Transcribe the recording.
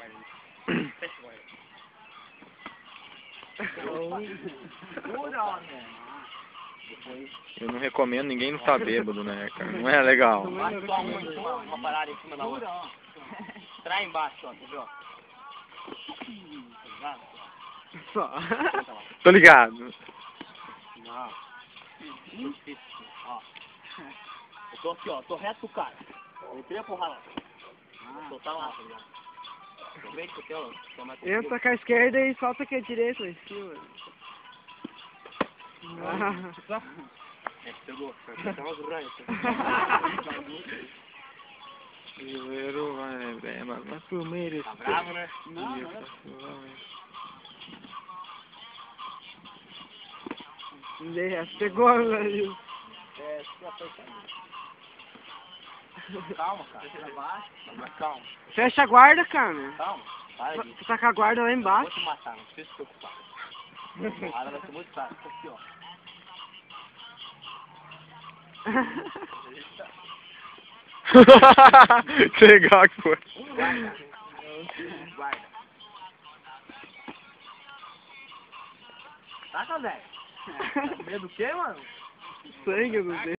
guarda aí. Fecha a guarda. Eu não recomendo ninguém não estar bêbado, né, cara? Não é legal. Bate só uma parada em cima da outra. Trai embaixo, ó, entendeu? Só. Tô ligado. Não. Ó. Eu tô aqui, ó. Tô reto pro cara. Eu entrei a porrada lá. Soltar lá, tá ligado? Aproveita que o teu... Entra com a esquerda e solta com a direita lá em cima. Pegou. Tá umas ranhas. Juveiro vai bem, mas primeiro Tá bravo, né? Não, pegou, velho. É, fica apertadinho. Calma, cara. Mas calma. Fecha a guarda, cara. Calma. Para aqui. Você tá com a guarda lá Vou embaixo. te matar, não precisa se preocupar. A porrada vai ser muito fácil. Aqui, ó. Legal que foi. Guarda. Guarda. Taca, velho. Tá com medo do quê, mano? Sangue, eu não sei.